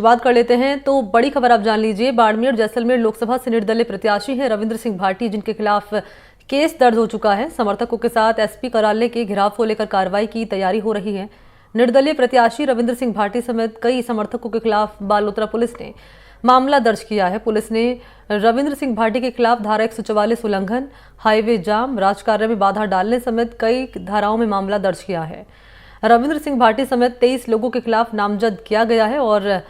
बात कर लेते हैं तो बड़ी खबर आप जान लीजिए। बाड़मेर जैसलमेर लोकसभा से निर्दलीय प्रत्याशी हैं रविंद्र सिंह भाटी, जिनके खिलाफ केस दर्ज हो चुका है। समर्थकों के साथ एसपी कार्यालय के घेराव को लेकर कार्रवाई की तैयारी हो रही है। निर्दलीय प्रत्याशी रविंद्र सिंह भाटी समेत कई समर्थकों के खिलाफ बालोतरा पुलिस ने मामला दर्ज किया है। पुलिस ने रविंद्र सिंह भाटी के खिलाफ धारा 144 उल्लंघन, हाईवे जाम, राजकार्य में बाधा डालने समेत कई धाराओं में मामला दर्ज किया है। रविंद्र सिंह भाटी समेत 23 लोगों के खिलाफ नामजद किया गया है और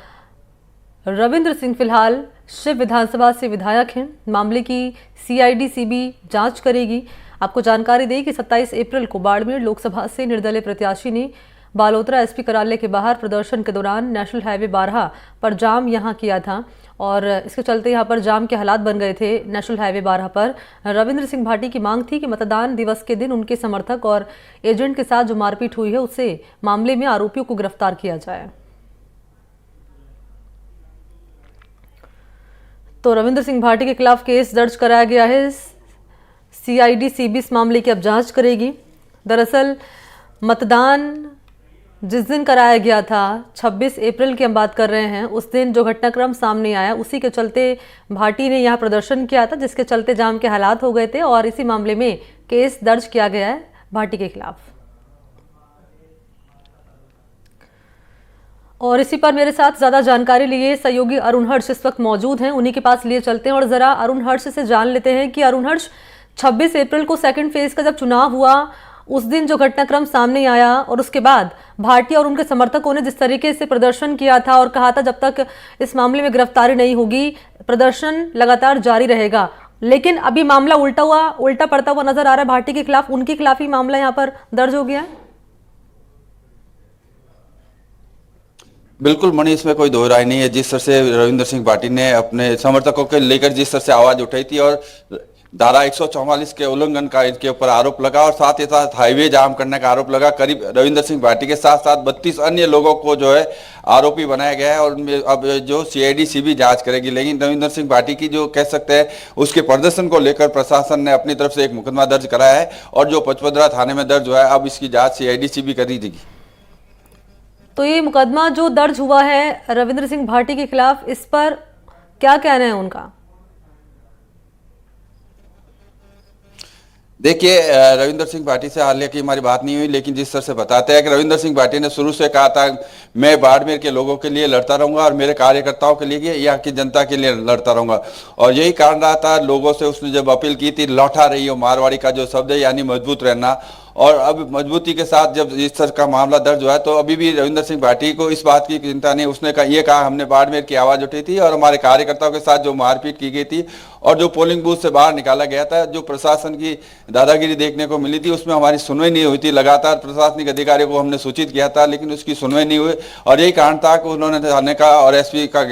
रविंद्र सिंह फिलहाल शिव विधानसभा से विधायक हैं। मामले की सीआईडी-सीबी जांच करेगी। आपको जानकारी दें कि 27 अप्रैल को बाड़मेर लोकसभा से निर्दलीय प्रत्याशी ने बालोतरा एसपी कार्यालय के बाहर प्रदर्शन के दौरान नेशनल हाईवे 12 पर जाम यहां किया था और इसके चलते यहां पर जाम के हालात बन गए थे। नेशनल हाईवे 12 पर रविंद्र सिंह भाटी की मांग थी कि मतदान दिवस के दिन उनके समर्थक और एजेंट के साथ जो मारपीट हुई है उससे मामले में आरोपियों को गिरफ्तार किया जाए। तो रविंद्र सिंह भाटी के खिलाफ केस दर्ज कराया गया है। सीआईडी-सीबी इस मामले की अब जांच करेगी। दरअसल मतदान जिस दिन कराया गया था 26 अप्रैल की हम बात कर रहे हैं, उस दिन जो घटनाक्रम सामने आया उसी के चलते भाटी ने यहां प्रदर्शन किया था, जिसके चलते जाम के हालात हो गए थे और इसी मामले में केस दर्ज किया गया है भाटी के खिलाफ। और इसी पर मेरे साथ ज्यादा जानकारी लिए सहयोगी अरुण हर्ष इस वक्त मौजूद हैं, उन्हीं के पास लिए चलते हैं और जरा अरुण हर्ष से जान लेते हैं कि अरुण हर्ष 26 अप्रैल को सेकंड फेज का जब चुनाव हुआ उस दिन जो घटनाक्रम सामने आया और उसके बाद भाटी और उनके समर्थकों ने जिस तरीके से प्रदर्शन किया था और कहा था जब तक इस मामले में गिरफ्तारी नहीं होगी प्रदर्शन लगातार जारी रहेगा, लेकिन अभी मामला उल्टा पड़ता हुआ नजर आ रहा है भाटी के खिलाफ। उनके खिलाफ ही मामला यहाँ पर दर्ज हो गया है। बिल्कुल मणि, इसमें कोई दो राय नहीं है। जिस तरह से रविंद्र सिंह भाटी ने अपने समर्थकों के लेकर जिस तरह से आवाज उठाई थी और धारा 144 के उल्लंघन का इनके ऊपर आरोप लगा और साथ ही साथ हाईवे जाम करने का आरोप लगा, करीब रविंद्र सिंह भाटी के साथ साथ 32 अन्य लोगों को जो है आरोपी बनाया गया है और उनमें अब जो सीआईडी-सीबी जांच करेगी। लेकिन रविंद्र सिंह भाटी की जो कह सकते हैं उसके प्रदर्शन को लेकर प्रशासन ने अपनी तरफ से एक मुकदमा दर्ज कराया है और जो पचपदरा थाने में दर्ज हुआ है, अब इसकी जाँच सीआईडी-सीबी करी जाएगी। तो ये मुकदमा जो दर्ज हुआ है रविंद्र सिंह भाटी के खिलाफ, इस पर क्या कहना है उनका? देखिए, रविंद्र सिंह भाटी से हाल की हमारी बात नहीं हुई, लेकिन जिस तरह से बताते हैं कि रविंद्र सिंह भाटी ने शुरू से कहा था मैं बाड़मेर के लोगों के लिए लड़ता रहूंगा और मेरे कार्यकर्ताओं के लिए, यहाँ की जनता के लिए लड़ता रहूंगा। और यही कारण रहा था लोगों से उसने जब अपील की थी लौटा रही हो, मारवाड़ी का जो शब्द है यानी मजबूत रहना। और अब मजबूती के साथ जब इस तरह का मामला दर्ज हुआ है तो अभी भी रविंद्र सिंह भाटी को इस बात की चिंता नहीं। उसने कहा हमने बाड़मेर की आवाज उठी थी और हमारे कार्यकर्ताओं के साथ जो मारपीट की गई थी और जो पोलिंग बूथ से बाहर निकाला गया था, जो प्रशासन की दादागिरी देखने को मिली थी, उसमें हमारी सुनवाई नहीं हुई थी। लगातार प्रशासनिक अधिकारियों को हमने सूचित किया था लेकिन उसकी सुनवाई नहीं हुई और यही कारण था कि उन्होंने थाने का और एसपी का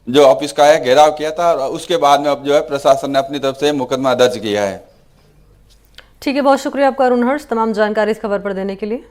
जो ऑफिस का है घेराव किया था और उसके बाद में अब जो है प्रशासन ने अपनी तरफ से मुकदमा दर्ज किया है। ठीक है, बहुत शुक्रिया आपका अरुण हर्ष तमाम जानकारी इस खबर पर देने के लिए।